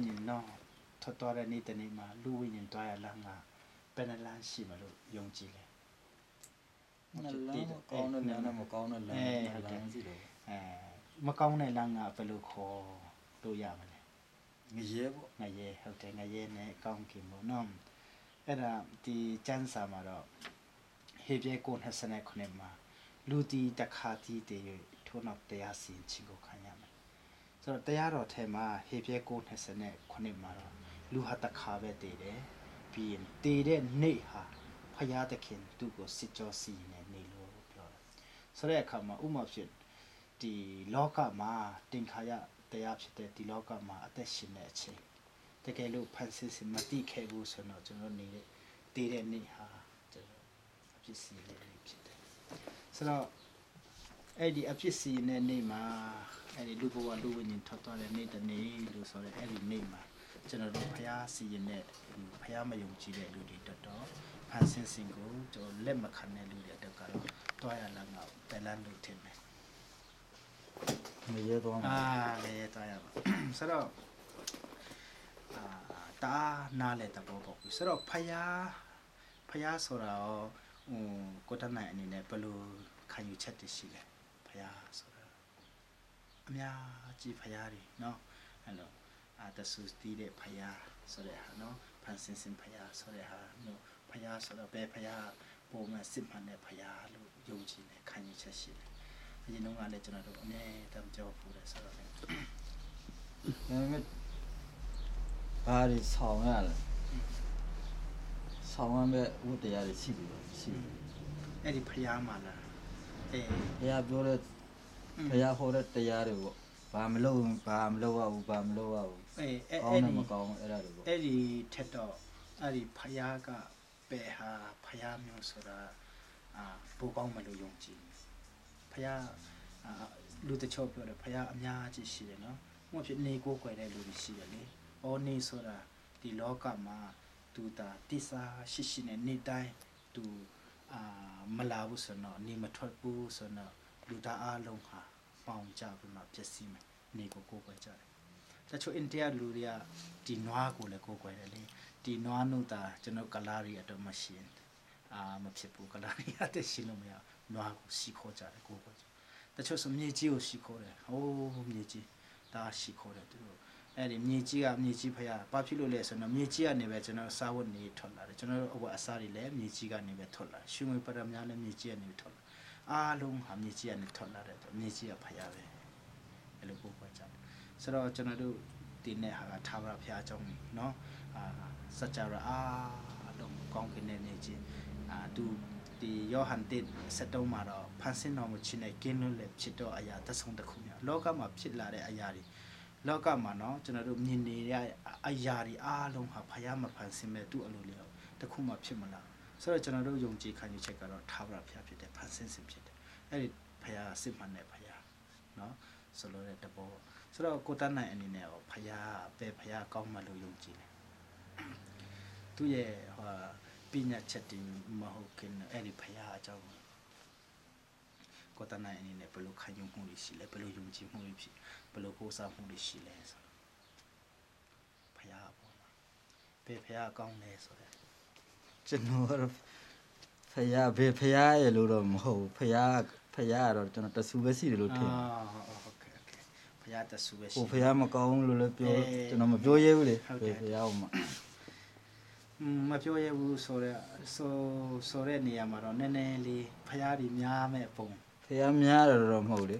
nhìn nó thật to ra ni tên mà lưu nhìn to là ngà bên là gì mà luôn dùng gì này con nó là một con nó là gì đó mà con này là ngà phải lưu khô đôi giờ mà này ngày dê học thế ngày dê này con kìm một năm cái là thì chân sa mà đó hiệp dây con hết sanh con em mà lưu thì đặc khá thì để thôn học để học sinh chỉ có khả năng rồiแต่ရတော့ထဲမှာဟေပြဲကို20နဲ့9မှာတော့လူဟာတခါပဲတည်တယ်ပြီးရင်တည်တဲ့နေ့ဟာဖယားသခင်သူ့ကိုစစ်ကြောစီနေနေလို့ပြောတယ်ဆိုတဲ့အခါမှာဥမာဖြစ်ဒီလောကမှာတင်ခါရတရားဖြစ်တဲ့ဒီလောကမှာအသက်ရှင်တဲ့အချိန်တကယ်လို့ဖန်ဆင်းစမတိခဲ့ဘူးဆိုတော့ကျွန်တော်နေတဲ့တည်တဲ့နေ့ဟာကျွန်တော်အဖြစ်စီလေးဖြစ်တယ်ဆိုတော့အဲ့ဒီအဖြစ်စီနဲ့နေ့မှာအဲ့ဒီလူဘဝလူဝိညာဉ်ထွက်သွားတဲ့နေ့တနေ့လို့ဆိုရဲအဲ့ဒီနေ့မှာကျွန်တော်တို့ဖျားစီရင်တဲ့ဖျားမယုံကြည်တဲ့လူတွေတော်တော်ဖန်ဆင်းစင်ကိုကျွန်တော်လက်မခံတဲ့လူတွေတက်ကတော့တွားရလာတော့ပယ်လန်းလို့ထင်တယ်မရဲတော့လေတွားရပါဆိုတော့တာနားလေတဘောပေါ့ဆိုတော့ဖျားဆိုတာရောကိုတနိုင်အနေနဲ့ဘယ်လိုခံယူချက်တရှိလဲဖျားဆိုတာအများကြီးဖယားတွေเนาะအဲ့လိုတဆူတီးတဲ့ဖယားဆိုတဲ့ဟာเนาะဖန်ဆင်းစင်ဖယားဆိုတဲ့ဟာမျိုးဖယားဆိုတော့ဘယ်ဖယားပုံမှန်စစ်မှန်တဲ့ဖယားလို့ယုံကြည်နေခံယူချက်ရှိတယ်အရင်တုန်းကလည်းကျွန်တော်တို့အမြဲတမ်းကြောက်ဖို့တယ်ဆိုတော့လည်းဘာတွေဆောင်ရလဲဆောင်ရမယ့်ဝတ္တရားတွေရှိပြီရှိအဲ့ဒီဖယားမှာလားဘုရားပြောတဲ့ဘုရားဟောတဲ့တရားတွေပေါ့ဘာမလုပ်ရဘူးဘာမလုပ်ရဘူးကောင်းတယ်မကောင်းအဲ့ဒါတွေပေါ့အဲ့ဒီထက်တော့အဲ့ဒီဖယားကဘယ်ဟာဖယားမျိုးဆိုတာပိုကောင်းမလို့ယုံကြည်ဖယားလူတချို့ပြောတယ်ဖယားအများကြီးရှိတယ်နော်။ဘာဖြစ်နေကိုယ်ွယ်တဲ့လူတွေရှိတယ်လေ။အော်နေဆိုတာဒီလောကမှာသူတာတိစာရှိနဲ့နေတိုင်းသူမလာဘူးဆိုတော့နေမထွက်ဘူးဆိုတော့လူသားအလုံးဟာပေါင်ကြပြီးမှပြည့်စည်မယ်နေကိုကိုယ်ွယ်ကြတယ်တချို့အိန္ဒိယလူတွေကဒီနွားကိုလည်းကိုယ်ွယ်တယ်လေဒီနွားနှုတ်တာကျွန်တော်ကလာရီအတွက်မရှင်းမဖြစ်ဘူးကလာရီအသက်ရှင်လို့မရနွားကိုစီခေါ်ကြတယ်ကိုယ်ွယ်ကြတချို့ဆိုမြေကြီးကိုစီခေါ်တယ်ဟိုးမြေကြီးဒါစီခေါ်တယ်သူတို့အဲ့ဒီမြေကြီးကမြေကြီးဖယားဘာဖြစ်လို့လဲဆိုတော့မြေကြီးကနေပဲကျွန်တော်စာဝတ်နေထွက်လာတယ်ကျွန်တော်တို့အစားတွေလည်းမြေကြီးကနေပဲထွက်လာရွှေငွေပရမများလည်းမြေကြီးကနေထွက်လာအားလုံးဟာမြေကြီးကနေထွက်လာတဲ့မြေကြီးကဖယားပဲအဲ့လိုပို့ပေါ်ကြတယ်ဆိုတော့ကျွန်တော်တို့ဒီနေ့ဟာထာဝရဘုရားအကြောင်းเนาะစัจ java အားလုံးကောင်းကင်တဲ့မြေကြီးသူဒီယောဟန်တစ်73မှာတော့ဖန်ဆင်းတော်မူခြင်းနဲ့ကင်းလွတ်လပ်ဖြစ်တော့အရာသဆုံးတစ်ခုများလောကမှာဖြစ်လာတဲ့အရာတွေလောကမှာเนาะကျွန်တော်တို့မြင်နေတဲ့အရာတွေအားလုံးဟာဘုရားမဖန်ဆင်းမဲ့သူ့အလိုလျောက်တစ်ခုမှဖြစ်မလားဆိုတော့ကျွန်တော်တို့ယုံကြည်ခံယူချက်ကတော့ထာဝရဘုရားဖြစ်တယ်ဖန်ဆင်းခြင်းဖြစ်တယ်အဲ့ဒီဘုရားစစ်မှန်တဲ့ဘုရားเนาะဆိုလိုတဲ့တဘောဆိုတော့ကိုတန်းနိုင်အနေနဲ့ရောဘုရားပဲဘုရားကောင်းမှလို့ယုံကြည်တယ်သူရဲ့ပညာချက်တင်မဟုတ်ခင်အဲ့ဒီဘုရားအကြောင်းကိုတန်းနိုင်အနေနဲ့ဘယ်လိုခံယူမှုတွေရှိလဲဘယ်လိုယုံကြည်မှုတွေဖြစ်ဘယ်လိုကိုးစားမှုတွေရှိလဲဆိုဘုရားပေါ်မှာပဲဘုရားကောင်းတယ်ဆိုတဲ့ကျွန်တော်ဖယားဘေဖယားရဲ့လို့တော့မဟုတ်ဘူးဖယားကတော့ကျွန်တော်တဆူပဲရှိတယ်လို့ထင်ဟုတ်ကဲ့ဖယားတဆူပဲရှိဟိုဖယားမကောင်းလို့လည်းပြောကျွန်တော်မပြောရဲဘူးလေဖယားဟိုမှာမပြောရဲဘူးဆိုတဲ့နေရာမှာတော့နည်းနည်းလေးဖယားဒီများမဲ့ပုံဖယားများတော့မဟုတ်လေ